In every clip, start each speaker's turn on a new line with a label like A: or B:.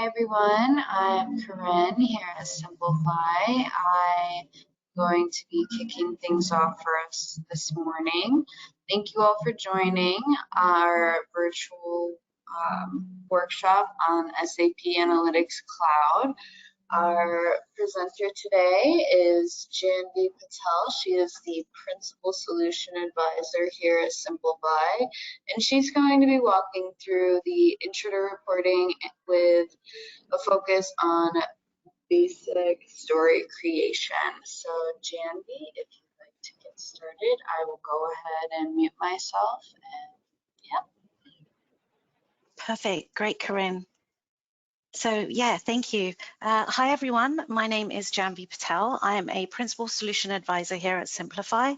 A: Hi everyone, I'm Corinne here at Simplify. I'm going to be kicking things off for us this morning. Thank you all for joining our virtual workshop on SAP Analytics Cloud. Our presenter today is Janvi Patel. She is the Principal Solution Advisor here at Simplify, and she's going to be walking through the intro to reporting with a focus on basic story creation. So Janvi, if you'd like to get started, I will go ahead and mute myself. And yeah.
B: Perfect. Great, Corinne. So yeah, thank you. Hi everyone, my name is Janvi Patel. I am a Principal Solution Advisor here at Simplify.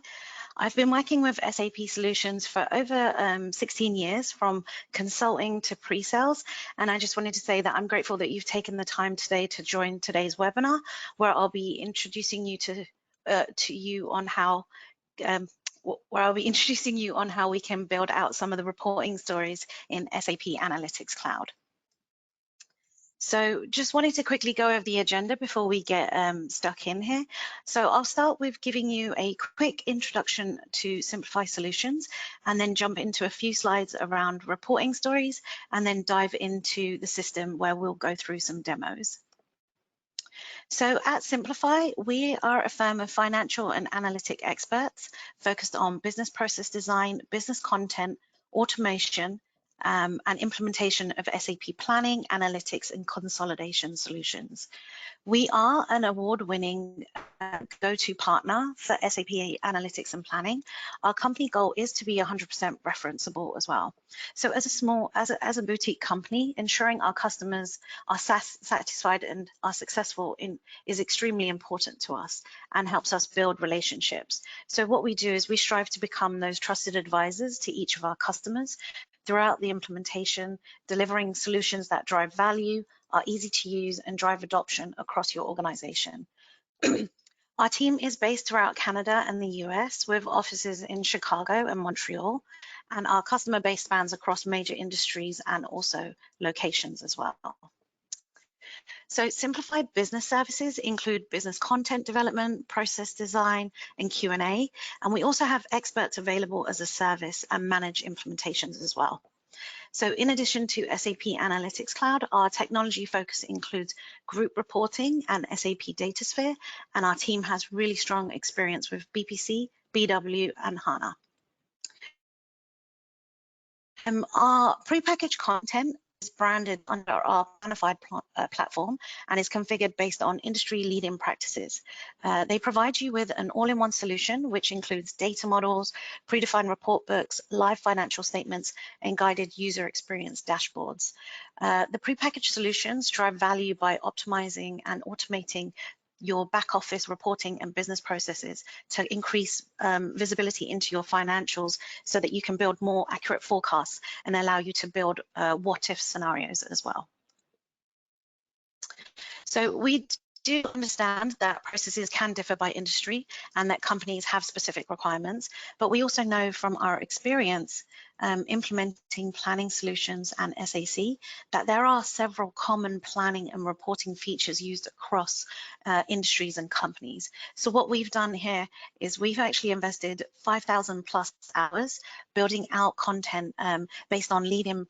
B: I've been working with SAP Solutions for over 16 years, from consulting to pre-sales, and I just wanted to say that I'm grateful that you've taken the time today to join today's webinar, where I'll be introducing you on how we can build out some of the reporting stories in SAP Analytics Cloud. So just wanted to quickly go over the agenda before we get stuck in here. So I'll start with giving you a quick introduction to Simplify Solutions, and then jump into a few slides around reporting stories, and then dive into the system where we'll go through some demos. So at Simplify, we are a firm of financial and analytic experts focused on business process design, business content, automation, and implementation of SAP planning, analytics, and consolidation solutions. We are an award-winning go-to partner for SAP Analytics and Planning. Our company goal is to be 100% referenceable as well. So as a boutique company, ensuring our customers are satisfied and are successful is extremely important to us and helps us build relationships. So what we do is we strive to become those trusted advisors to each of our customers throughout the implementation, delivering solutions that drive value, are easy to use, and drive adoption across your organization. Our team is based throughout Canada and the US, with offices in Chicago and Montreal, and our customer base spans across major industries and also locations as well. So simplified business services include business content development, process design, and Q&A, and we also have experts available as a service and manage implementations as well. So in addition to SAP Analytics Cloud, our technology focus includes group reporting and SAP DataSphere, and our team has really strong experience with BPC, BW, and HANA. Our prepackaged content is branded under our Planified platform and is configured based on industry-leading practices. They provide you with an all-in-one solution, which includes data models, predefined report books, live financial statements, and guided user experience dashboards. The prepackaged solutions drive value by optimizing and automating your back office reporting and business processes to increase visibility into your financials so that you can build more accurate forecasts and allow you to build what-if scenarios as well. So we do understand that processes can differ by industry and that companies have specific requirements, but we also know from our experience implementing planning solutions and SAC that there are several common planning and reporting features used across industries and companies. So what we've done here is we've actually invested 5,000 plus hours building out content based on leading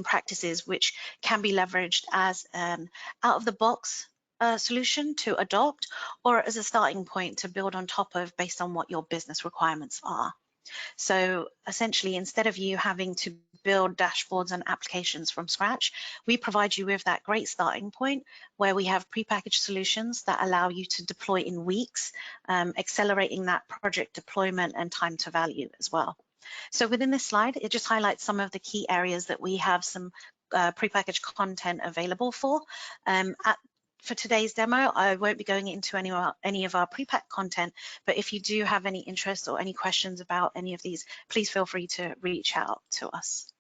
B: practices, which can be leveraged as an out-of-the-box solution to adopt, or as a starting point to build on top of based on what your business requirements are. So essentially, instead of you having to build dashboards and applications from scratch, we provide you with that great starting point where we have prepackaged solutions that allow you to deploy in weeks, accelerating that project deployment and time to value as well. So within this slide, it just highlights some of the key areas that we have some prepackaged content available for. For today's demo, I won't be going into any of our pre-packed content, but if you do have any interest or any questions about any of these, please feel free to reach out to us.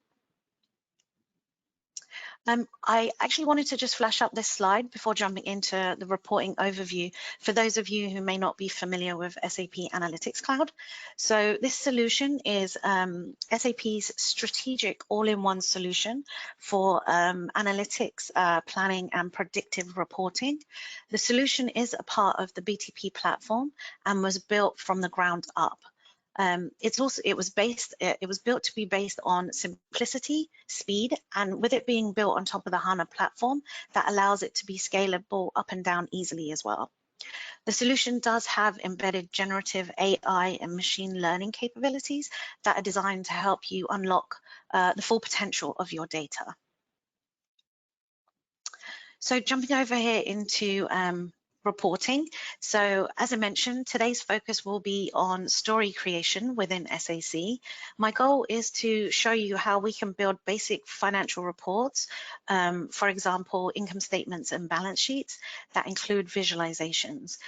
B: I actually wanted to just flash up this slide before jumping into the reporting overview for those of you who may not be familiar with SAP Analytics Cloud. So this solution is SAP's strategic all-in-one solution for analytics, planning and predictive reporting. The solution is a part of the BTP platform and was built from the ground up. It was built to be based on simplicity, speed, and with it being built on top of the HANA platform, that allows it to be scalable up and down easily as well. The solution does have embedded generative AI and machine learning capabilities that are designed to help you unlock the full potential of your data. So jumping over here into reporting. So as I mentioned, today's focus will be on story creation within SAC. My goal is to show you how we can build basic financial reports, for example, income statements and balance sheets that include visualizations.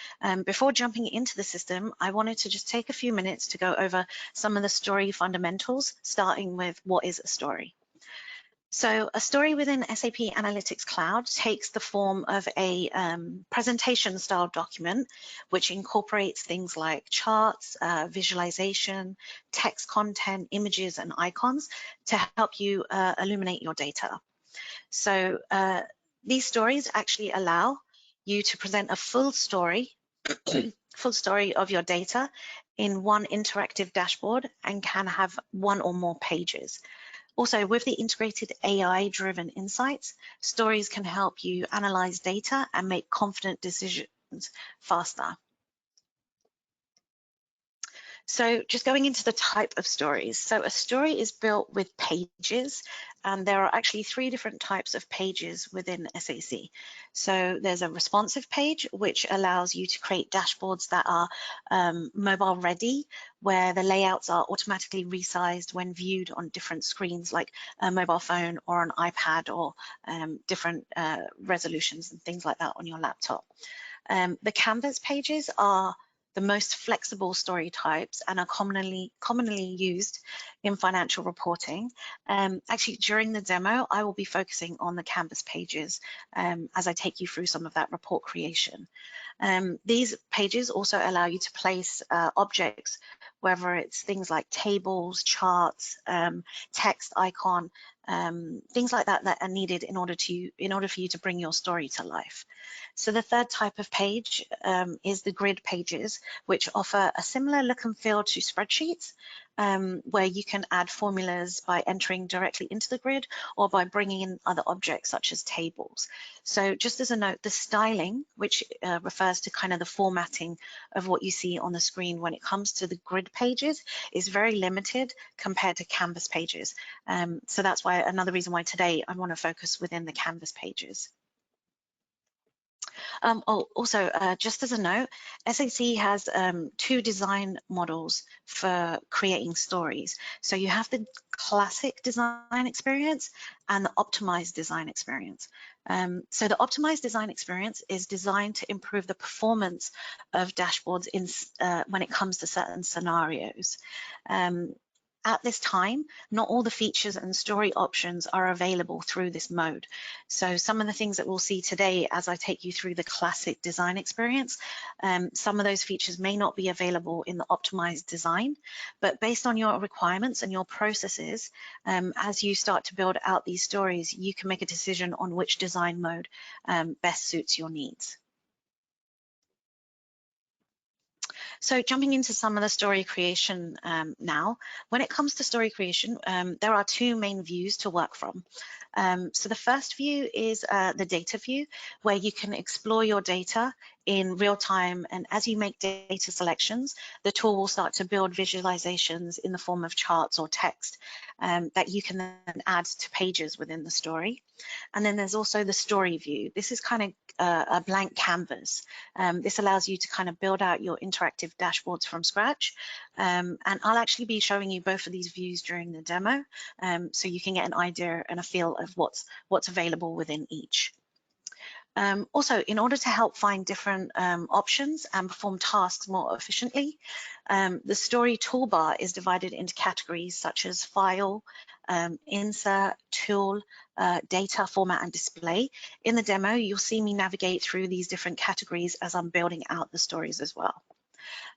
B: Before jumping into the system, I wanted to just take a few minutes to go over some of the story fundamentals, starting with what is a story. So a story within SAP Analytics Cloud takes the form of a presentation style document, which incorporates things like charts, visualization, text content, images, and icons to help you illuminate your data. So these stories actually allow you to present a full story of your data in one interactive dashboard and can have one or more pages. Also, with the integrated AI-driven insights, stories can help you analyze data and make confident decisions faster. So just going into the type of stories. So a story is built with pages, and there are actually 3 different types of pages within SAC. So there's a responsive page, which allows you to create dashboards that are mobile ready, where the layouts are automatically resized when viewed on different screens, like a mobile phone or an iPad, or different resolutions and things like that on your laptop. The Canvas pages are the most flexible story types and are commonly used in financial reporting. Actually, during the demo, I will be focusing on the Canvas pages as I take you through some of that report creation. These pages also allow you to place objects, whether it's things like tables, charts, text, icon, things like that that are needed in order for you to bring your story to life. So the third type of page is the grid pages, which offer a similar look and feel to spreadsheets, where you can add formulas by entering directly into the grid or by bringing in other objects such as tables. So just as a note, the styling, which refers to kind of the formatting of what you see on the screen when it comes to the grid pages, is very limited compared to Canvas pages. So that's why another reason why today I want to focus within the Canvas pages. Also, just as a note, SAC has 2 design models for creating stories. So you have the classic design experience and the optimized design experience. So the optimized design experience is designed to improve the performance of dashboards when it comes to certain scenarios. At this time, not all the features and story options are available through this mode. So some of the things that we'll see today as I take you through the classic design experience, some of those features may not be available in the optimized design, but based on your requirements and your processes, as you start to build out these stories, you can make a decision on which design mode best suits your needs. So jumping into some of the story creation now, when it comes to story creation, there are 2 main views to work from. So the first view is the data view, where you can explore your data in real time, and as you make data selections, the tool will start to build visualizations in the form of charts or text that you can then add to pages within the story. And then there's also the story view. This is kind of a blank canvas. This allows you to kind of build out your interactive dashboards from scratch. And I'll actually be showing you both of these views during the demo, so you can get an idea and a feel of what's available within each. Also, in order to help find different options and perform tasks more efficiently, the story toolbar is divided into categories such as file, insert, tool, data, format, and display. In the demo, you'll see me navigate through these different categories as I'm building out the stories as well.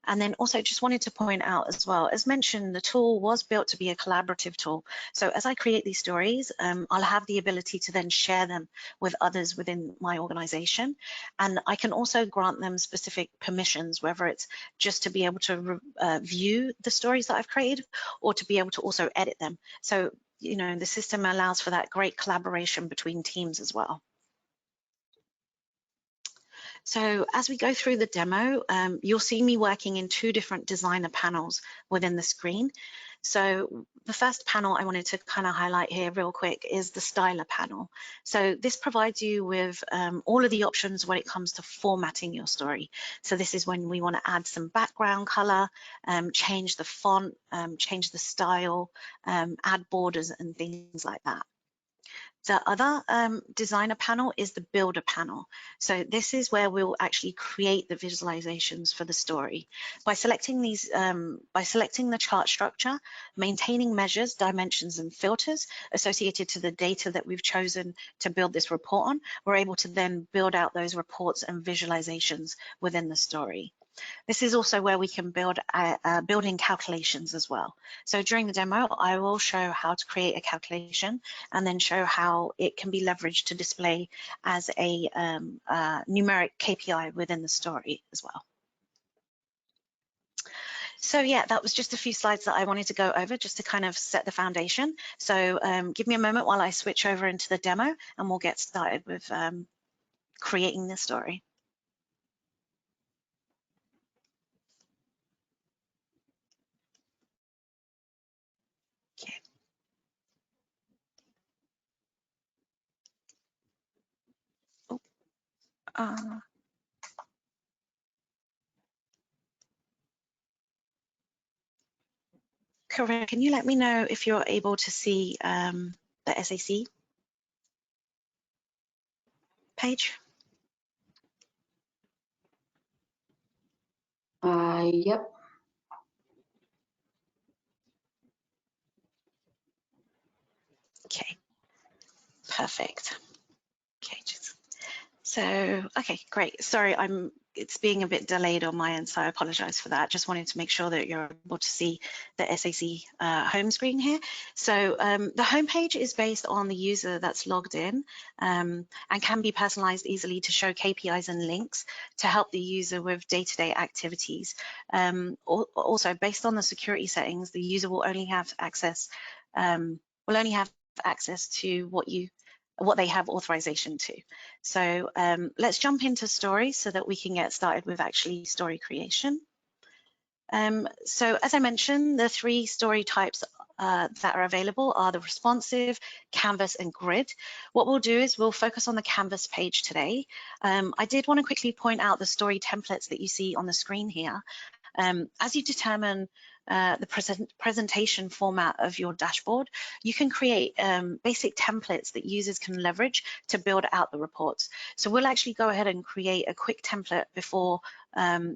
B: And then also just wanted to point out as well, as mentioned, the tool was built to be a collaborative tool. So as I create these stories, I'll have the ability to then share them with others within my organization. And I can also grant them specific permissions, whether it's just to be able to view the stories that I've created or to be able to also edit them. So, you know, the system allows for that great collaboration between teams as well. So as we go through the demo, you'll see me working in two different designer panels within the screen. So the first panel I wanted to kind of highlight here real quick is the styler panel. So this provides you with all of the options when it comes to formatting your story. So this is when we want to add some background color, change the font, change the style, add borders and things like that. The other designer panel is the builder panel. So this is where we'll actually create the visualizations for the story. By selecting these, by selecting the chart structure, maintaining measures, dimensions, and filters associated to the data that we've chosen to build this report on, we're able to then build out those reports and visualizations within the story. This is also where we can build building calculations as well. So during the demo, I will show how to create a calculation and then show how it can be leveraged to display as a numeric KPI within the story as well. So yeah, that was just a few slides that I wanted to go over just to kind of set the foundation. So give me a moment while I switch over into the demo and we'll get started with creating the story. Okay. Oh, Corinne, can you let me know if you're able to see the SAC page?
A: Yep.
B: Okay, perfect. Okay, okay, great. Sorry, it's being a bit delayed on my end, so I apologize for that. Just wanted to make sure that you're able to see the SAC home screen here. So the home page is based on the user that's logged in and can be personalized easily to show KPIs and links to help the user with day-to-day activities. Also, based on the security settings, the user will only have access to what they have authorization to. So let's jump into stories so that we can get started with actually story creation. So as I mentioned, the three story types that are available are the responsive, canvas, and grid. What we'll do is we'll focus on the canvas page today. I did want to quickly point out the story templates that you see on the screen here. As you determine the presentation format of your dashboard, you can create basic templates that users can leverage to build out the reports. So we'll actually go ahead and create a quick template before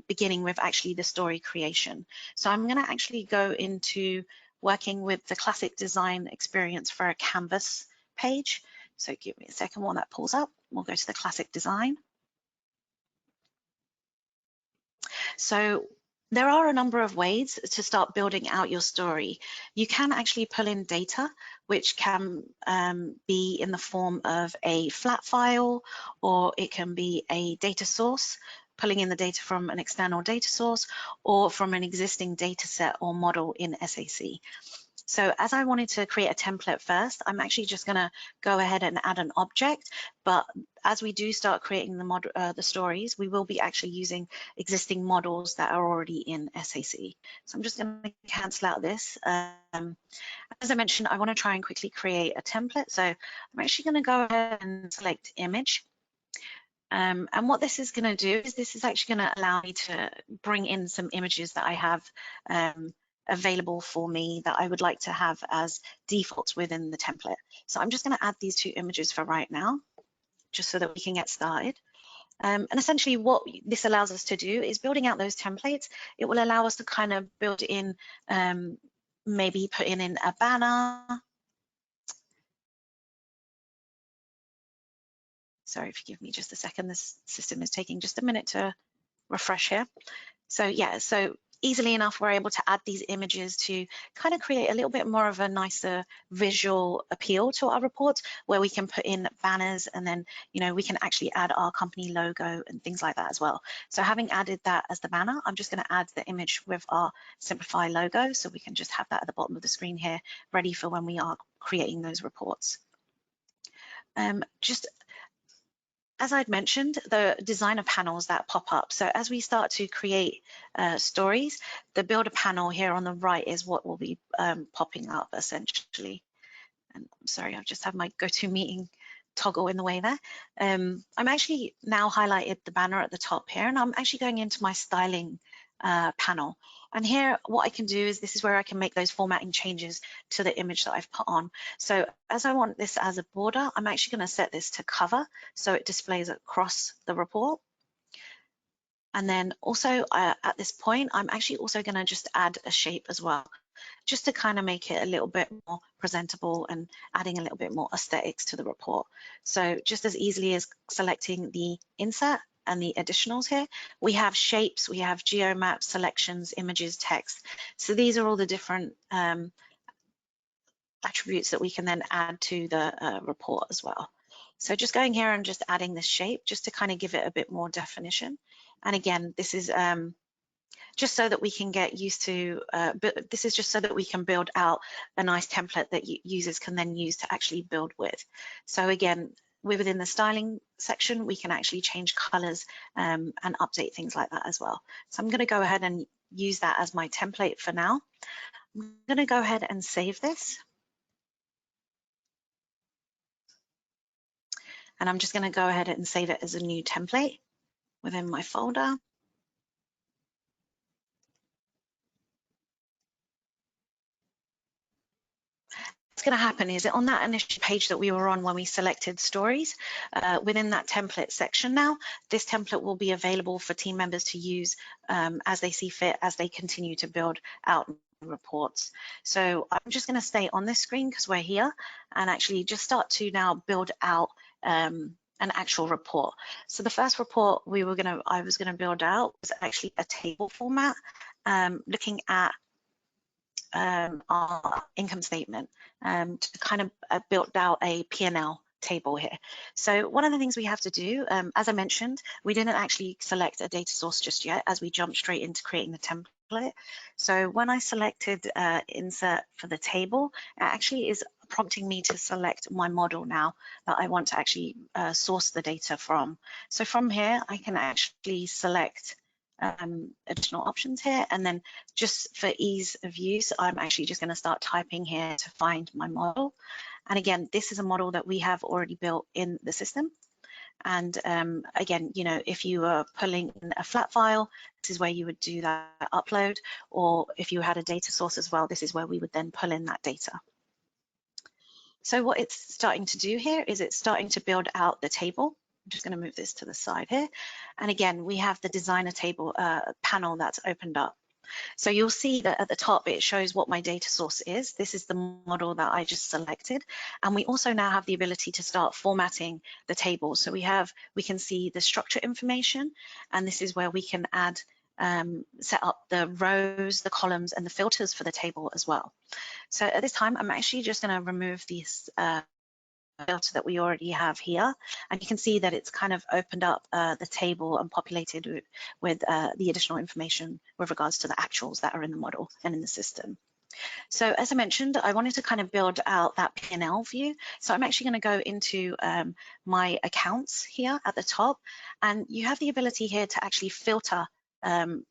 B: beginning with actually the story creation. So I'm going to actually go into working with the classic design experience for a canvas page. So give me a second while that pulls up. We'll go to the classic design. So there are a number of ways to start building out your story. You can actually pull in data, which can be in the form of a flat file, or it can be a data source, pulling in the data from an external data source, or from an existing data set or model in SAC. So as I wanted to create a template first, I'm actually just going to go ahead and add an object. But as we do start creating the stories, we will be actually using existing models that are already in SAC. So I'm just going to cancel out this. As I mentioned, I want to try and quickly create a template. So I'm actually going to go ahead and select image. And what this is going to do is this is actually going to allow me to bring in some images that I have available for me that I would like to have as defaults within the template. So I'm just going to add these two images for right now, just so that we can get started. And essentially what this allows us to do is building out those templates. It will allow us to kind of build in, maybe put in a banner, Sorry, if you give me just a second, this system is taking just a minute to refresh here. So yeah, so easily enough, we're able to add these images to kind of create a little bit more of a nicer visual appeal to our report, where we can put in banners, and then, you know, we can actually add our company logo and things like that as well. So having added that as the banner, I'm just going to add the image with our Simplify logo, so we can just have that at the bottom of the screen here, ready for when we are creating those reports. Just as I'd mentioned, the designer panels that pop up. So as we start to create stories, the builder panel here on the right is what will be popping up essentially. And I'm sorry, I've just had my GoToMeeting toggle in the way there. I'm actually now highlighted the banner at the top here, and I'm actually going into my styling panel. And here, what I can do is, this is where I can make those formatting changes to the image that I've put on. So as I want this as a border, I'm actually going to set this to cover, so it displays across the report. And then also at this point, I'm actually also going to just add a shape as well, just to kind of make it a little bit more presentable and adding a little bit more aesthetics to the report. So just as easily as selecting the insert and the additionals here, we have shapes, we have geomaps, selections, images, text. So these are all the different attributes that we can then add to the report as well. So just going here and just adding this shape just to kind of give it a bit more definition. And again, this is just so that we can get used to, this is just so that we can build out a nice template that users can then use to actually build with. So again, within the styling section, we can actually change colors and update things like that as well. So I'm going to go ahead and use that as my template for now. I'm going to go ahead and save this. And I'm just going to go ahead and save it as a new template within my folder. What's going to happen is that on that initial page that we were on when we selected stories, within that template section now, this template will be available for team members to use as they see fit, as they continue to build out reports. So I'm just going to stay on this screen because we're here, and actually just start to now build out an actual report. So the first report I was going to build out was actually a table format, looking at our income statement to kind of build out a P&L table here. So one of the things we have to do, as I mentioned, we didn't actually select a data source just yet as we jumped straight into creating the template. So when I selected insert for the table, it actually is prompting me to select my model now that I want to actually source the data from. So from here, I can actually select additional options here, and then just for ease of use, I'm actually just going to start typing here to find my model. And again, this is a model that we have already built in the system. And again, you know, if you are pulling in a flat file, this is where you would do that upload, or if you had a data source as well, this is where we would then pull in that data. So what it's starting to do here is it's starting to build out the table. I'm just going to move this to the side here. And again, we have the designer table panel that's opened up. So you'll see that at the top, it shows what my data source is. This is the model that I just selected. And we also now have the ability to start formatting the table. So we can see the structure information, and this is where we can add, set up the rows, the columns, and the filters for the table as well. So at this time, I'm actually just going to remove this filter that we already have here, and you can see that it's kind of opened up the table and populated with the additional information with regards to the actuals that are in the model and in the system. So as I mentioned, I wanted to kind of build out that P&L view. So I'm actually going to go into my accounts here at the top, and you have the ability here to actually filter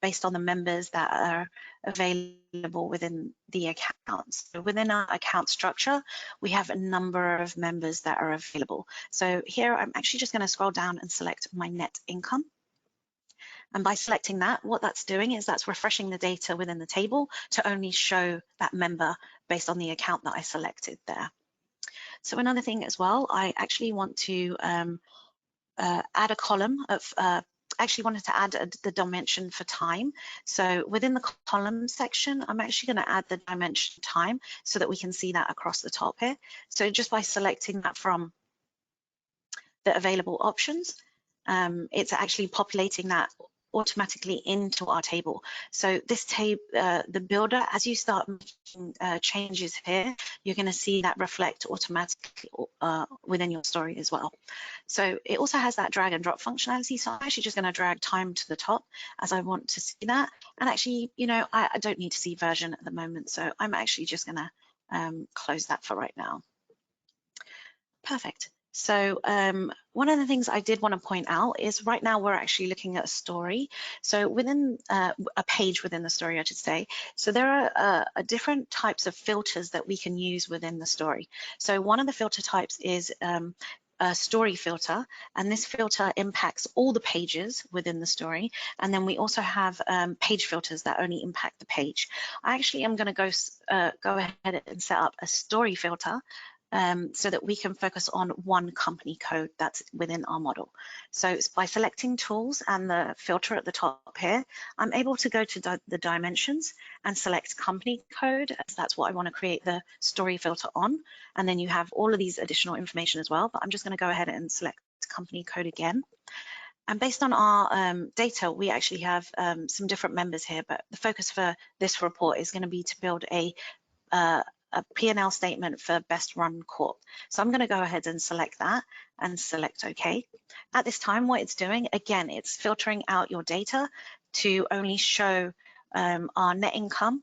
B: based on the members that are available within the accounts. So within our account structure, we have a number of members that are available. So here, I'm actually just going to scroll down and select my net income. And by selecting that, what that's doing is that's refreshing the data within the table to only show that member based on the account that I selected there. So another thing as well, I actually want to add a column of actually wanted to add the dimension for time. So within the column section, I'm actually going to add the dimension time so that we can see that across the top here. So just by selecting that from the available options, it's actually populating that automatically into our table. So this table, the builder, as you start making changes here, you're going to see that reflect automatically within your story as well. So it also has that drag and drop functionality. So I'm actually just going to drag time to the top as I want to see that. And actually, you know, I don't need to see version at the moment. So I'm actually just going to close that for right now. Perfect. So one of the things I did want to point out is right now we're actually looking at a story. So within a page within the story, I should say. So there are different types of filters that we can use within the story. So one of the filter types is a story filter, and this filter impacts all the pages within the story. And then we also have page filters that only impact the page. I actually am going to go ahead and set up a story filter so that we can focus on one company code that's within our model. So it's by selecting tools and the filter at the top here, I'm able to go to the dimensions and select company code, as that's what I want to create the story filter on. And then you have all of these additional information as well, but I'm just going to go ahead and select company code again. And based on our data, we actually have some different members here, but the focus for this report is going to be to build a P&L statement for Best Run Corp. So I'm going to go ahead and select that and select OK. At this time, what it's doing, again, it's filtering out your data to only show our net income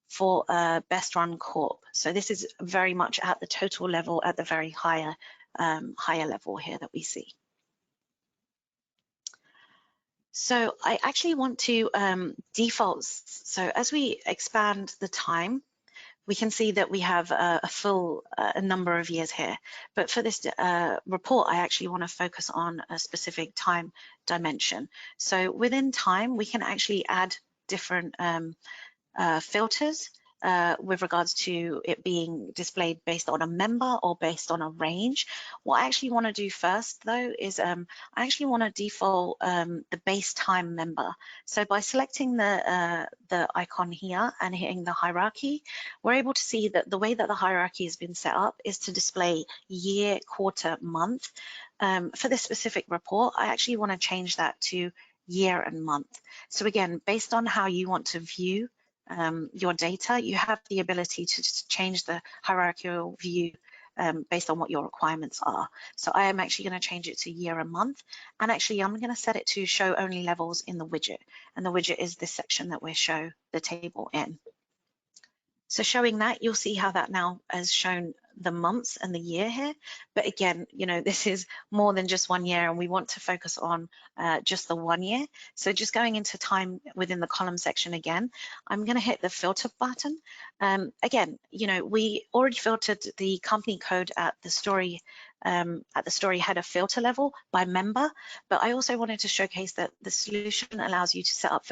B: for Best Run Corp. So this is very much at the total level, at the very higher level here that we see. So I actually want to default. So as we expand the time, we can see that we have a full number of years here. But for this report, I actually want to focus on a specific time dimension. So within time, we can actually add different filters with regards to it being displayed based on a member or based on a range. What I actually want to do first, though, is I actually want to default the base time member. So by selecting the icon here and hitting the hierarchy, we're able to see that the way that the hierarchy has been set up is to display year, quarter, month. For this specific report, I actually want to change that to year and month. So again, based on how you want to view your data, you have the ability to just change the hierarchical view based on what your requirements are. So I am actually going to change it to year and month, and actually I'm going to set it to show only levels in the widget, and the widget is this section that we show the table in. So showing that, you'll see how that now has shown the months and the year here. But again, you know, this is more than just 1 year, and we want to focus on just the 1 year. So just going into time within the column section again, I'm going to hit the filter button. Again, you know, we already filtered the company code at the story header filter level by member, but I also wanted to showcase that the solution allows you to set up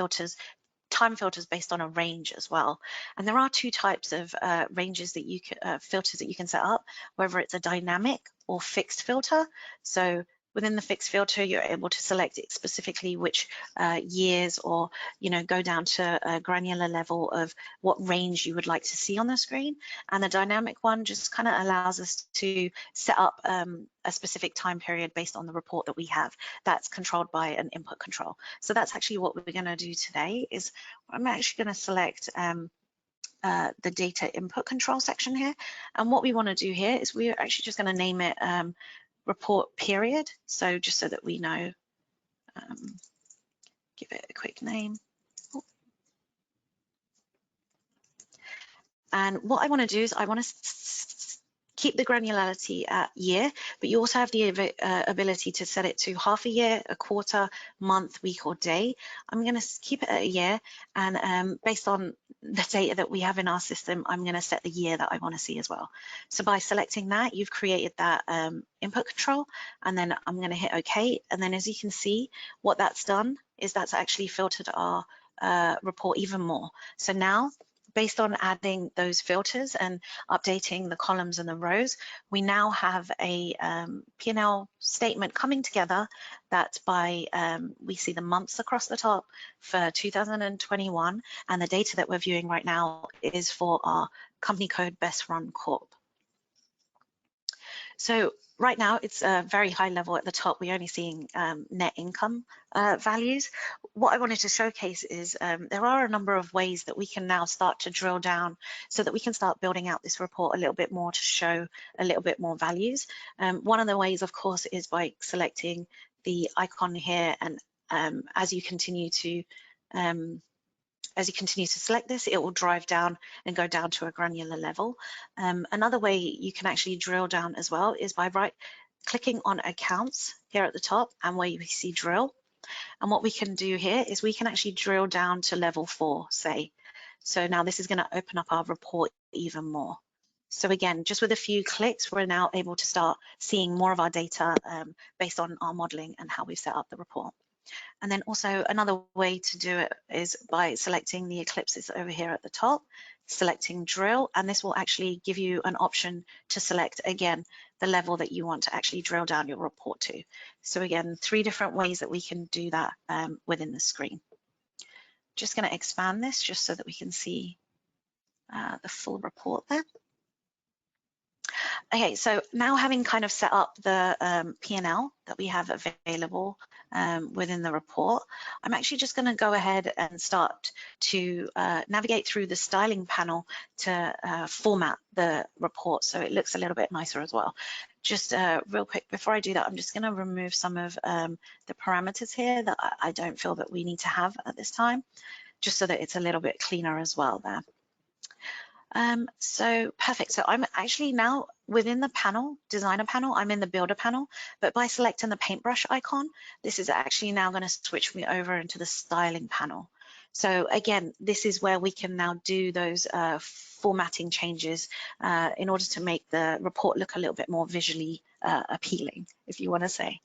B: time filters based on a range as well. And there are two types of ranges that you can, filters that you can set up, whether it's a dynamic or fixed filter. So within the fixed filter, you're able to select it specifically which years, or, you know, go down to a granular level of what range you would like to see on the screen. And the dynamic one just kind of allows us to set up a specific time period based on the report that we have that's controlled by an input control. So that's actually what we're going to do today. Is I'm actually going to select the data input control section here. And what we want to do here is we're actually just going to name it report period. So just so that we know, give it a quick name. And what I want to do is I want to keep the granularity at year, but you also have the ability to set it to half a year, a quarter, month, week, or day. I'm going to keep it at a year, and based on the data that we have in our system, I'm going to set the year that I want to see as well. So by selecting that, you've created that input control, and then I'm going to hit OK. And then as you can see, what that's done is that's actually filtered our report even more. So now, based on adding those filters and updating the columns and the rows, we now have a P&L statement coming together that by, we see the months across the top for 2021, and the data that we're viewing right now is for our company code Best Run Corp. So right now it's very high level at the top. We're only seeing net income values. What I wanted to showcase is there are a number of ways that we can now start to drill down so that we can start building out this report a little bit more to show a little bit more values. One of the ways, of course, is by selecting the icon here, and as you continue to select this, it will drive down and go down to a granular level. Another way you can actually drill down as well is by clicking on accounts here at the top and where you see drill. And what we can do here is we can actually drill down to level 4, say. So now this is going to open up our report even more. So again, just with a few clicks, we're now able to start seeing more of our data based on our modeling and how we've set up the report. And then also another way to do it is by selecting the ellipses over here at the top, selecting drill, and this will actually give you an option to select again the level that you want to actually drill down your report to. So again, 3 different ways that we can do that within the screen. Just going to expand this just so that we can see the full report there. Okay, so now having kind of set up the P&L that we have available within the report, I'm actually just going to go ahead and start to navigate through the styling panel to format the report so it looks a little bit nicer as well. Just real quick, before I do that, I'm just going to remove some of the parameters here that I don't feel that we need to have at this time, just so that it's a little bit cleaner as well there. So perfect. So I'm actually now within the panel, designer panel, I'm in the builder panel, but by selecting the paintbrush icon, this is actually now going to switch me over into the styling panel. So again, this is where we can now do those formatting changes in order to make the report look a little bit more visually appealing, if you want to say.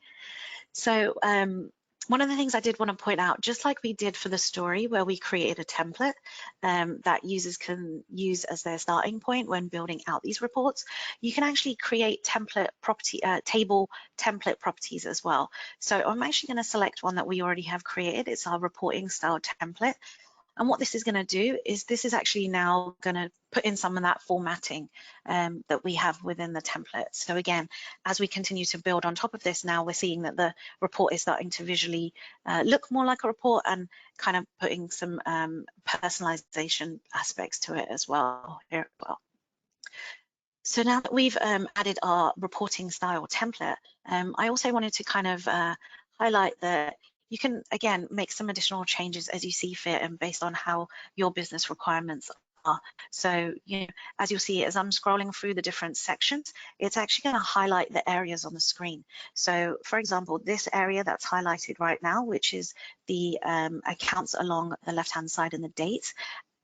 B: So one of the things I did want to point out, just like we did for the story where we created a template that users can use as their starting point when building out these reports, you can actually create template property, table template properties as well. So I'm actually going to select one that we already have created. It's our reporting style template. And what this is going to do is this is actually now going to put in some of that formatting that we have within the template. So again, as we continue to build on top of this, now we're seeing that the report is starting to visually look more like a report and kind of putting some personalization aspects to it as well here as well. So now that we've added our reporting style template, I also wanted to kind of highlight that you can, again, make some additional changes as you see fit and based on how your business requirements are. So, you know, as you'll see, as I'm scrolling through the different sections, it's actually going to highlight the areas on the screen. So, for example, this area that's highlighted right now, which is the accounts along the left-hand side and the dates.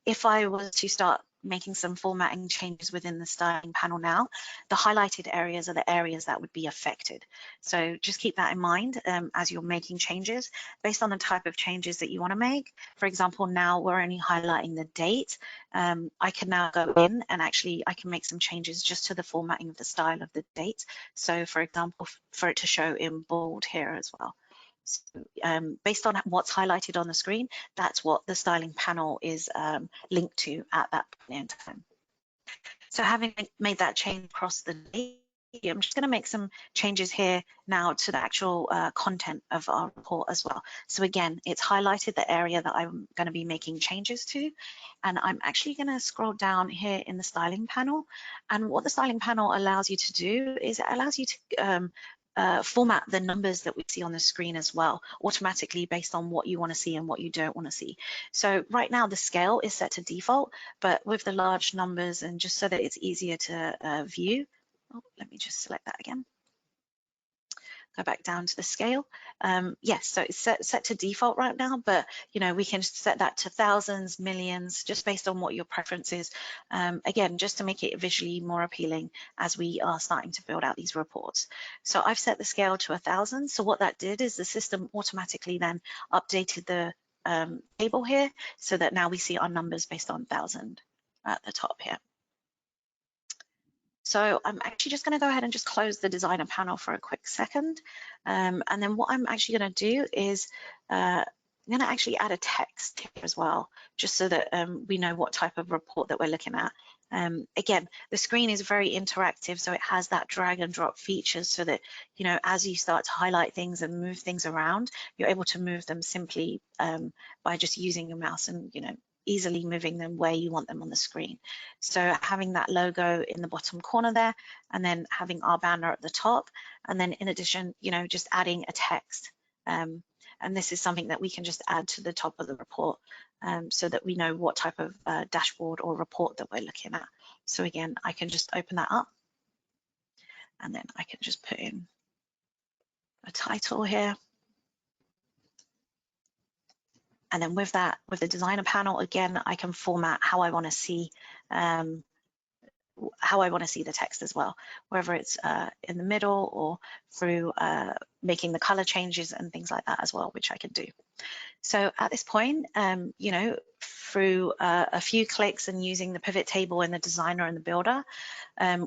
B: If I was to start making some formatting changes within the styling panel now, the highlighted areas are the areas that would be affected. So just keep that in mind as you're making changes based on the type of changes that you want to make. For example, now we're only highlighting the date. I can now go in and actually I can make some changes just to the formatting of the style of the date. So for example, for it to show in bold here as well. So, based on what's highlighted on the screen, that's what the styling panel is linked to at that point in time. So having made that change across the day, I'm just going to make some changes here now to the actual content of our report as well. So again, it's highlighted the area that I'm going to be making changes to, and I'm actually going to scroll down here in the styling panel. And what the styling panel allows you to do is it allows you to format the numbers that we see on the screen as well, automatically based on what you want to see and what you don't want to see. So right now the scale is set to default, but with the large numbers and just so that it's easier to view, let me just select that again. Go back down to the scale. Yes, so it's set to default right now, but you know, we can set that to thousands, millions, just based on what your preference is. Again, just to make it visually more appealing as we are starting to build out these reports. So I've set the scale to 1,000. So what that did is the system automatically then updated the table here so that now we see our numbers based on 1,000 at the top here. So I'm actually just going to go ahead and just close the designer panel for a quick second. And then what I'm actually going to do is I'm going to actually add a text here as well, just so that we know what type of report that we're looking at. Again, the screen is very interactive, so it has that drag and drop features so that, you know, as you start to highlight things and move things around, you're able to move them simply by just using your mouse and, you know, easily moving them where you want them on the screen. So having that logo in the bottom corner there, and then having our banner at the top, and then in addition, you know, just adding a text. And this is something that we can just add to the top of the report so that we know what type of dashboard or report that we're looking at. So again, I can just open that up, and then I can just put in a title here. And then with that, with the designer panel, again, I can format how I want to see the text as well, whether it's in the middle or through making the color changes and things like that as well, which I can do. So at this point, you know, through a few clicks and using the pivot table in the designer and the builder,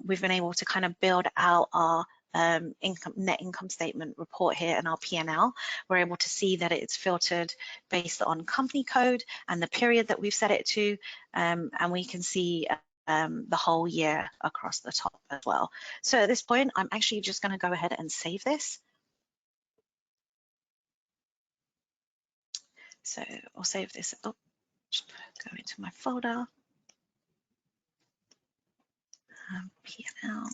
B: we've been able to kind of build out our net income statement report here and our P&L. We're able to see that it's filtered based on company code and the period that we've set it to, and we can see the whole year across the top as well. So at this point, I'm actually just going to go ahead and save this. So I'll save this. Oh, just go into my folder. P&L.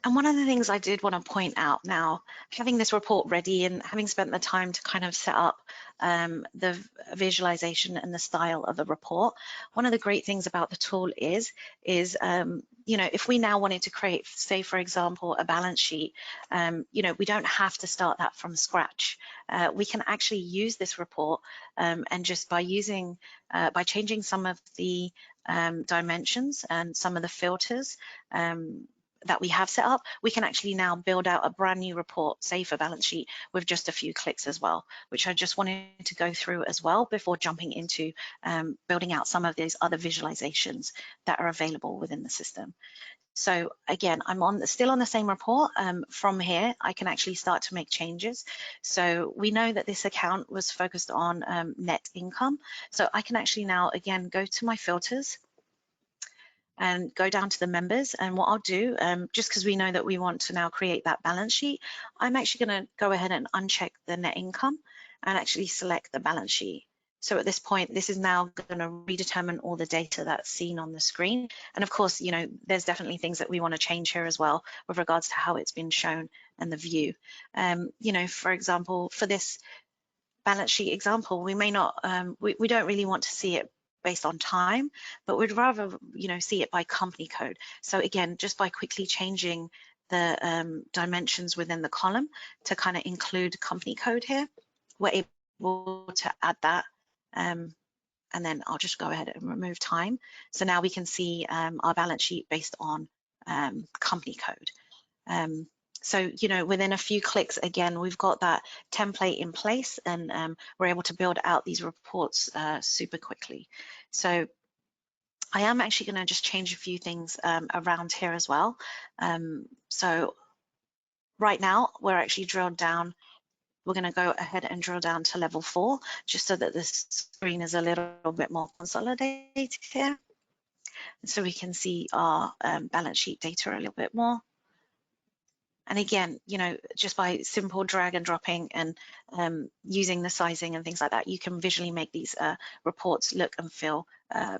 B: And one of the things I did want to point out now, having this report ready and having spent the time to kind of set up the visualization and the style of the report, one of the great things about the tool is you know, if we now wanted to create, say, for example, a balance sheet, you know, we don't have to start that from scratch. We can actually use this report and just by changing some of the dimensions and some of the filters that we have set up, we can actually now build out a brand new report, say for balance sheet, with just a few clicks as well, which I just wanted to go through as well before jumping into building out some of these other visualizations that are available within the system. So again, I'm still on the same report. From here, I can actually start to make changes. So we know that this account was focused on net income. So I can actually now, again, go to my filters and go down to the members. And what I'll do, just because we know that we want to now create that balance sheet, I'm actually going to go ahead and uncheck the net income and actually select the balance sheet. So at this point, this is now going to redetermine all the data that's seen on the screen. And of course, you know, there's definitely things that we want to change here as well with regards to how it's been shown and the view. You know, for example, for this balance sheet example, we may not, we don't really want to see it based on time, but we'd rather, you know, see it by company code. So again, just by quickly changing the dimensions within the column to kind of include company code here, we're able to add that. And then I'll just go ahead and remove time. So now we can see our balance sheet based on company code. So, you know, within a few clicks, again, we've got that template in place and we're able to build out these reports super quickly. So I am actually going to just change a few things around here as well. So right now, we're actually drilled down. We're going to go ahead and drill down to level 4, just so that the screen is a little bit more consolidated here. So we can see our balance sheet data a little bit more. And again, you know, just by simple drag and dropping and using the sizing and things like that, you can visually make these reports look and feel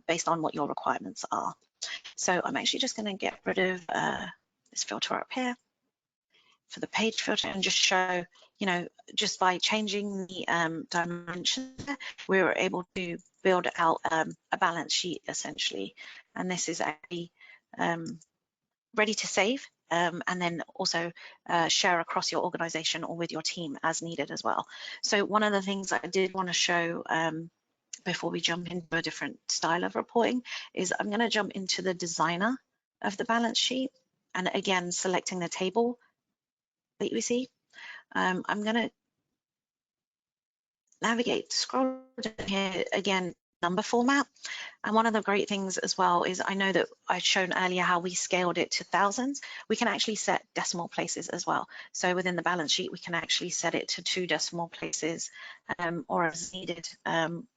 B: based on what your requirements are. So I'm actually just going to get rid of this filter up here for the page filter and just show, you know, just by changing the dimensions, we were able to build out a balance sheet essentially. And this is actually ready to save. And then also share across your organization or with your team as needed as well. So one of the things I did want to show before we jump into a different style of reporting is I'm going to jump into the designer of the balance sheet. And again, selecting the table that we see. I'm going to navigate, scroll down here again, number format. And one of the great things as well is, I know that I'd shown earlier how we scaled it to thousands. We can actually set decimal places as well. So within the balance sheet, we can actually set it to 2 decimal places, or as needed,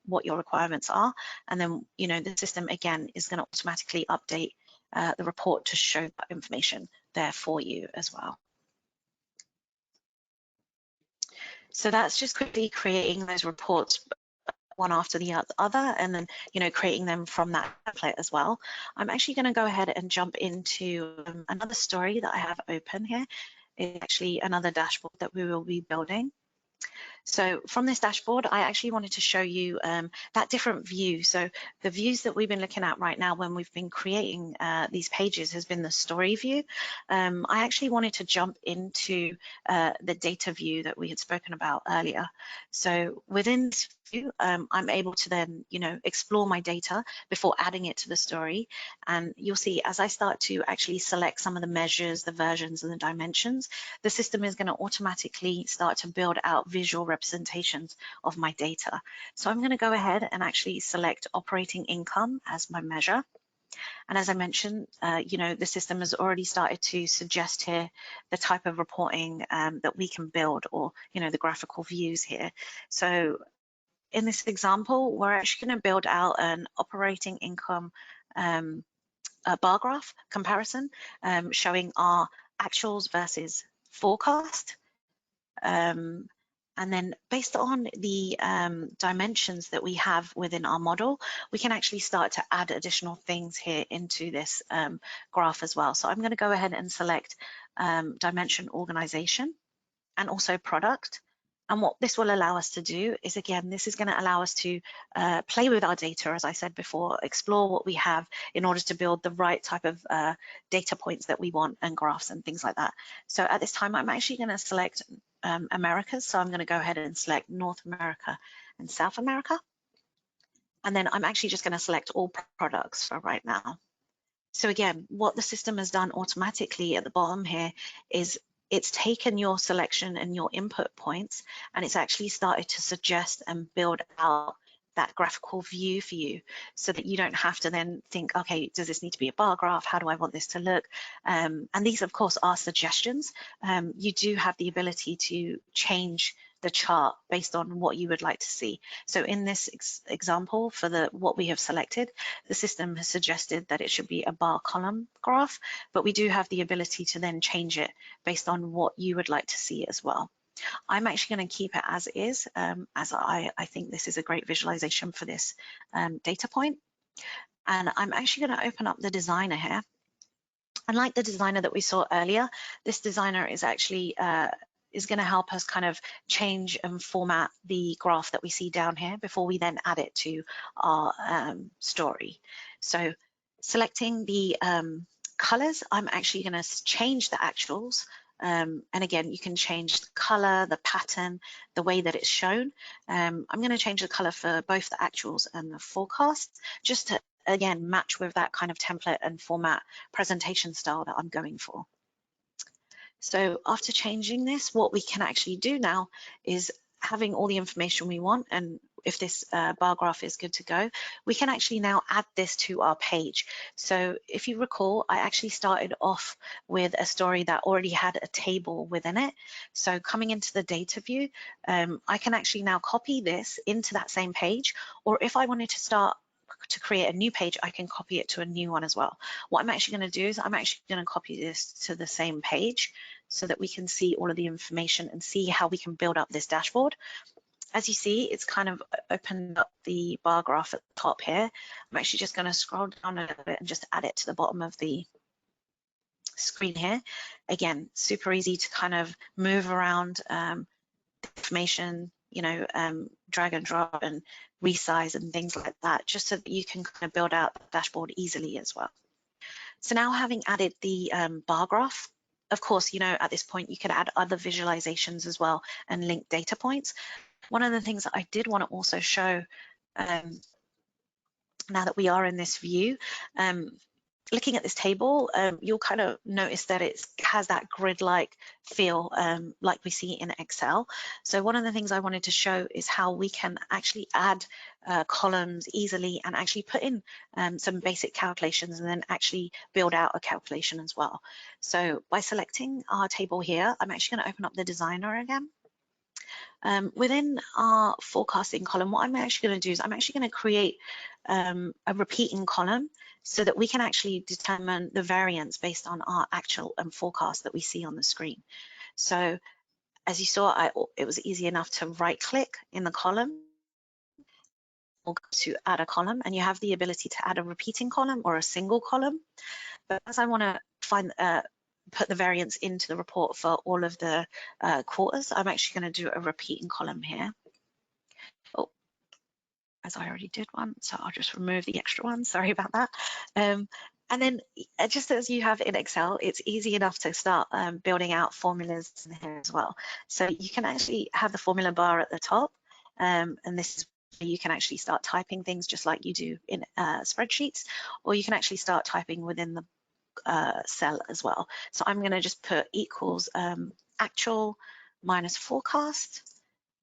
B: what your requirements are. And then, you know, the system again is going to automatically update the report to show that information there for you as well. So that's just quickly creating those reports one after the other, and then, you know, creating them from that template as well. I'm actually going to go ahead and jump into another story that I have open here. It's actually another dashboard that we will be building. So from this dashboard, I actually wanted to show you that different view. So the views that we've been looking at right now when we've been creating these pages has been the story view. I actually wanted to jump into the data view that we had spoken about earlier. So within this view, I'm able to then, you know, explore my data before adding it to the story. And you'll see as I start to actually select some of the measures, the versions and the dimensions, the system is going to automatically start to build out visual representations of my data. So I'm going to go ahead and actually select operating income as my measure. And as I mentioned, you know, the system has already started to suggest here the type of reporting that we can build, or, you know, the graphical views here. So in this example, we're actually going to build out an operating income a bar graph comparison, showing our actuals versus forecast. And then based on the dimensions that we have within our model, we can actually start to add additional things here into this graph as well. So I'm going to go ahead and select dimension organization and also product. And what this will allow us to do is, again, this is going to allow us to play with our data, as I said before, explore what we have in order to build the right type of data points that we want, and graphs and things like that. So at this time, I'm actually going to select Americas. So I'm going to go ahead and select North America and South America. And then I'm actually just going to select all products for right now. So again, what the system has done automatically at the bottom here is it's taken your selection and your input points, and it's actually started to suggest and build out that graphical view for you, so that you don't have to then think, okay, does this need to be a bar graph? How do I want this to look? And these, of course, are suggestions. You do have the ability to change the chart based on what you would like to see. So in this example, for what we have selected, the system has suggested that it should be a bar column graph, but we do have the ability to then change it based on what you would like to see as well. I'm actually going to keep it as is, as I think this is a great visualization for this data point. And I'm actually going to open up the designer here. And like the designer that we saw earlier, this designer is actually is going to help us kind of change and format the graph that we see down here before we then add it to our story. So selecting the colors, I'm actually going to change the actuals. And again, you can change the color, the pattern, the way that it's shown. I'm going to change the color for both the actuals and the forecasts, just to, again, match with that kind of template and format presentation style that I'm going for. So after changing this, what we can actually do now is, having all the information we want, and if this bar graph is good to go, we can actually now add this to our page. So if you recall, I actually started off with a story that already had a table within it. So coming into the data view, I can actually now copy this into that same page, or if I wanted to start to create a new page, I can copy it to a new one as well. What I'm actually going to do is I'm actually going to copy this to the same page so that we can see all of the information and see how we can build up this dashboard. As you see, it's kind of opened up the bar graph at the top here. I'm actually just going to scroll down a little bit and just add it to the bottom of the screen here. Again, super easy to kind of move around the information, you know, drag and drop and resize and things like that, just so that you can kind of build out the dashboard easily as well. So now, having added the bar graph, of course, you know, at this point you could add other visualizations as well and link data points. One of the things that I did want to also show now that we are in this view, looking at this table, you'll kind of notice that it has that grid-like feel like we see in Excel. So one of the things I wanted to show is how we can actually add columns easily and actually put in some basic calculations and then actually build out a calculation as well. So by selecting our table here, I'm actually going to open up the designer again. Within our forecasting column, what I'm actually going to do is I'm actually going to create a repeating column so that we can actually determine the variance based on our actual and forecast that we see on the screen. So as you saw, it was easy enough to right click in the column or to add a column, and you have the ability to add a repeating column or a single column. But as I want to find put the variance into the report for all of the quarters, I'm actually going to do a repeating column here. Oh, as I already did one, so I'll just remove the extra one. Sorry about that. And then just as you have in Excel, it's easy enough to start building out formulas in here as well. So you can actually have the formula bar at the top, and this is where you can actually start typing things just like you do in spreadsheets, or you can actually start typing within the cell as well. So I'm going to just put equals actual minus forecast.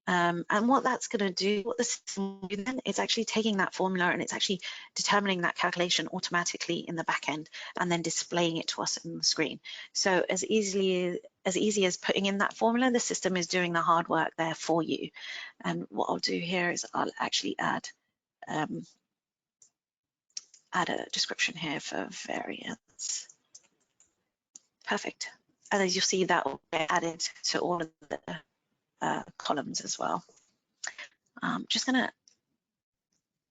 B: And what that's going to do, what the system will do then, is actually taking that formula and it's actually determining that calculation automatically in the back end and then displaying it to us on the screen. So as easy as putting in that formula, the system is doing the hard work there for you. And what I'll do here is I'll actually add a description here for variance. Perfect. And as you'll see, that will get added to all of the columns as well. Just going to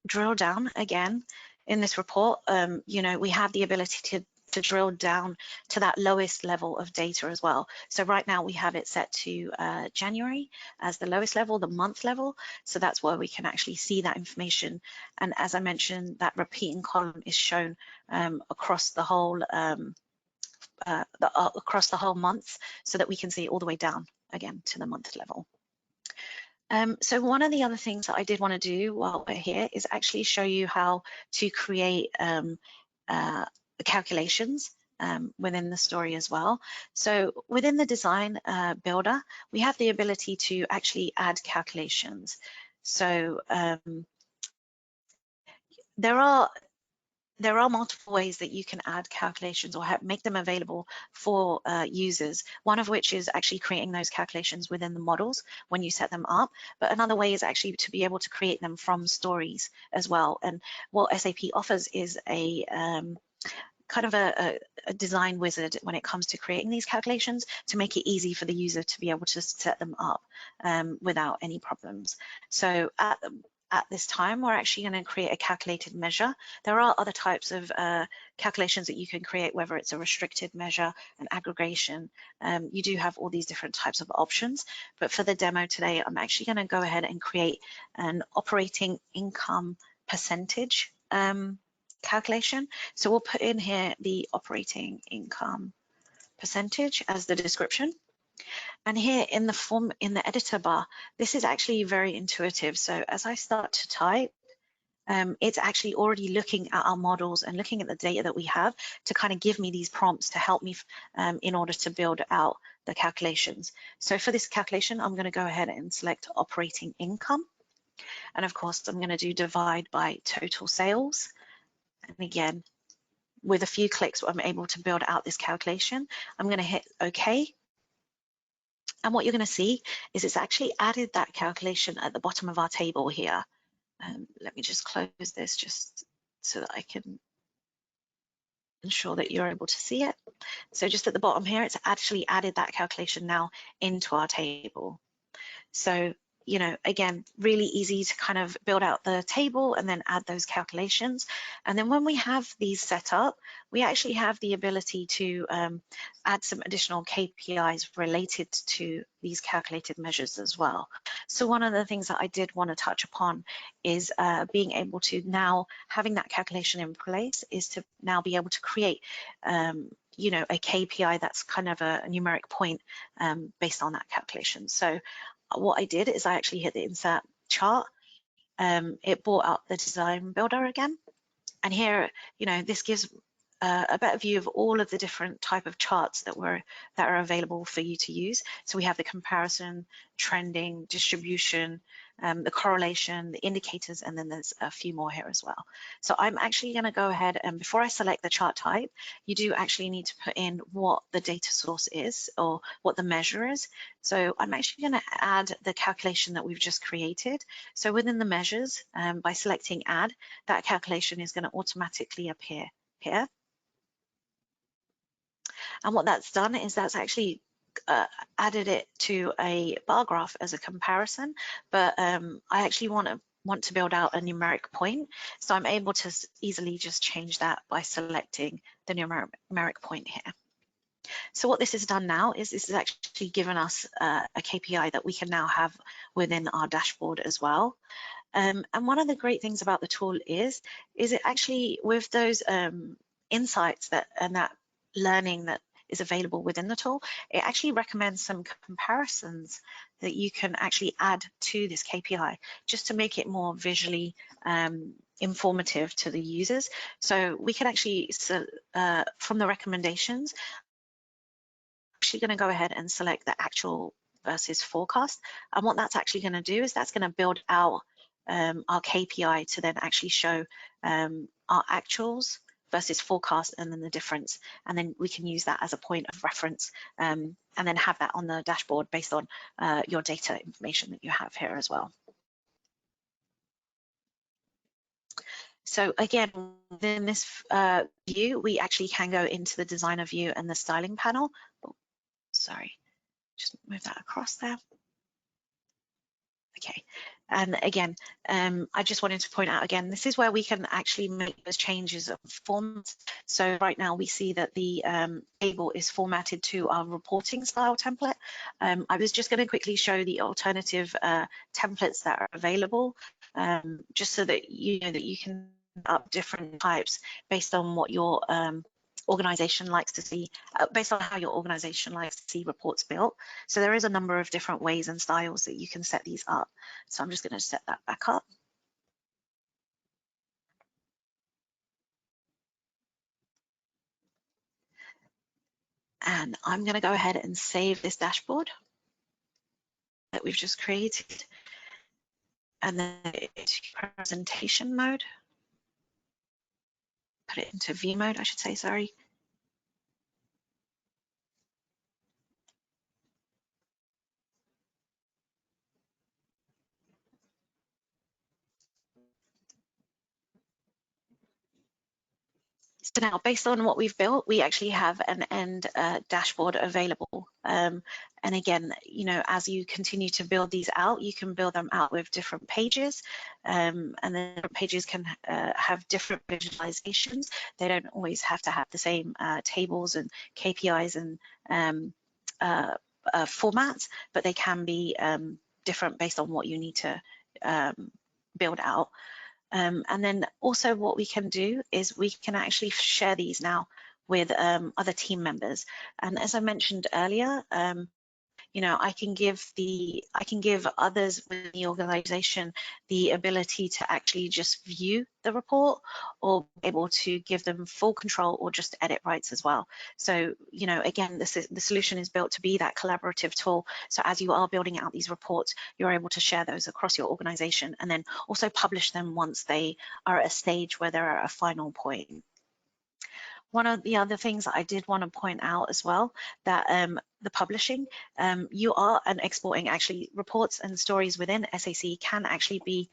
B: drill down again in this report. You know, we have the ability to drill down to that lowest level of data as well. So right now we have it set to January as the lowest level, the month level. So that's where we can actually see that information. And as I mentioned, that repeating column is shown across the whole month, so that we can see all the way down again to the month level. So one of the other things that I did want to do while we're here is actually show you how to create calculations within the story as well. So within the design builder, we have the ability to actually add calculations. So there are multiple ways that you can add calculations or make them available for users, one of which is actually creating those calculations within the models when you set them up. But another way is actually to be able to create them from stories as well. And what SAP offers is a kind of a design wizard when it comes to creating these calculations to make it easy for the user to be able to set them up without any problems. So at this time, we're actually going to create a calculated measure. There are other types of calculations that you can create, whether it's a restricted measure, an aggregation. You do have all these different types of options. But for the demo today, I'm actually going to go ahead and create an operating income percentage calculation. So we'll put in here the operating income percentage as the description. And here in the editor bar, this is actually very intuitive. So as I start to type, it's actually already looking at our models and looking at the data that we have to kind of give me these prompts to help me in order to build out the calculations. So for this calculation, I'm going to go ahead and select operating income. And of course, I'm going to do divide by total sales. And again, with a few clicks, I'm able to build out this calculation. I'm going to hit OK. And what you're going to see is it's actually added that calculation at the bottom of our table here. Let me just close this just so that I can ensure that you're able to see it. So just at the bottom here, it's actually added that calculation now into our table. So, you know, again, really easy to kind of build out the table and then add those calculations. And then when we have these set up, we actually have the ability to add some additional KPIs related to these calculated measures as well. So one of the things that I did want to touch upon is being able to now, having that calculation in place, is to now be able to create you know, a KPI that's kind of a numeric point based on that calculation. So what I did is I actually hit the insert chart. It brought up the design builder again. And here, you know, this gives a better view of all of the different type of charts that are available for you to use. So we have the comparison, trending, distribution, the correlation, the indicators, and then there's a few more here as well. So I'm actually going to go ahead, and before I select the chart type, you do actually need to put in what the data source is or what the measure is. So I'm actually going to add the calculation that we've just created. So within the measures, by selecting add, that calculation is going to automatically appear here. And what that's done is that's actually added it to a bar graph as a comparison, but I actually want to build out a numeric point. So I'm able to easily just change that by selecting the numeric point here. So what this has done now is this has actually given us a KPI that we can now have within our dashboard as well. And one of the great things about the tool is it actually, with those insights and that learning that is available within the tool, it actually recommends some comparisons that you can actually add to this KPI just to make it more visually informative to the users. So we can actually, from the recommendations, actually going to go ahead and select the actual versus forecast. And what that's actually going to do is that's going to build out our KPI to then actually show our actuals versus forecast and then the difference. And then we can use that as a point of reference and then have that on the dashboard based on your data information that you have here as well. So again, within this view, we actually can go into the designer view and the styling panel. Oh, sorry, just move that across there. Okay, and again, I just wanted to point out again, this is where we can actually make those changes of format. So right now we see that the table is formatted to our reporting style template. I was just going to quickly show the alternative templates that are available, just so that you know that you can up different types based on what your organization likes to see, based on how your organization likes to see reports built. So there is a number of different ways and styles that you can set these up. So I'm just going to set that back up. And I'm going to go ahead and save this dashboard that we've just created. And then into presentation mode. Put it into view mode, I should say, sorry. So now, based on what we've built, we actually have an end dashboard available. And again, you know, as you continue to build these out, you can build them out with different pages, and then different pages can have different visualizations. They don't always have to have the same tables and KPIs and formats, but they can be different based on what you need to build out. And then also what we can do is we can actually share these now with other team members. And as I mentioned earlier, you know, I can give others within the organization the ability to actually just view the report, or able to give them full control or just edit rights as well. So, you know, again, the solution is built to be that collaborative tool. So as you are building out these reports, you're able to share those across your organization and then also publish them once they are at a stage where they're at a final point. One of the other things that I did want to point out as well, that the publishing, you are exporting actually reports and stories within SAC can actually be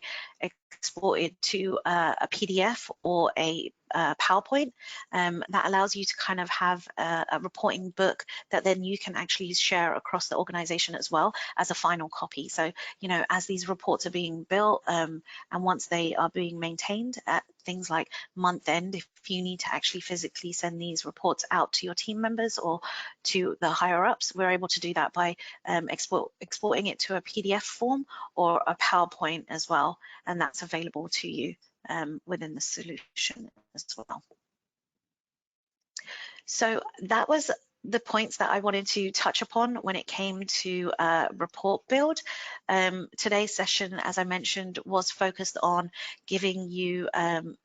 B: exported to a PDF or a PowerPoint. That allows you to kind of have a reporting book that then you can actually share across the organization as well as a final copy. So, you know, as these reports are being built and once they are being maintained at things like month end, if you need to actually physically send these reports out to your team members or to the higher ups, we're able to do that by exporting it to a PDF form or a PowerPoint as well, and that's available to you within the solution as well. So that was the points that I wanted to touch upon when it came to report build. Today's session, as I mentioned, was focused on giving you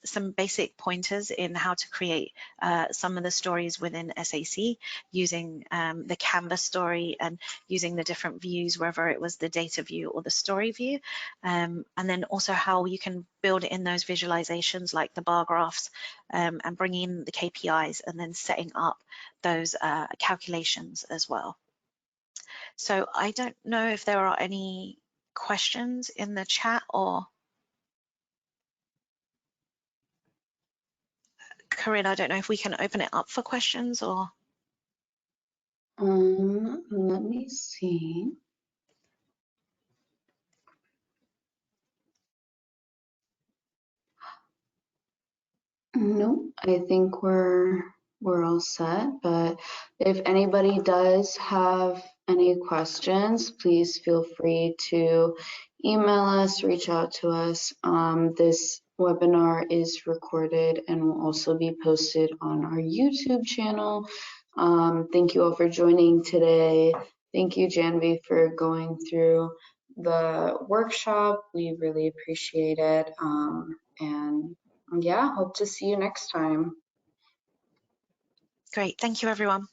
B: some basic pointers in how to create some of the stories within SAC using the Canvas story and using the different views, whether it was the data view or the story view, and then also how you can build in those visualizations like the bar graphs and bring in the KPIs and then setting up those calculations as well. So I don't know if there are any questions in the chat, or Corinne, I don't know if we can open it up for questions or.
A: Let me see. Nope, I think we're all set, but if anybody does have any questions, please feel free to email us, reach out to us. This webinar is recorded and will also be posted on our YouTube channel. Thank you all for joining today. Thank you, Janvi, for going through the workshop. We really appreciate it. And yeah, hope to see you next time.
B: Great, thank you everyone.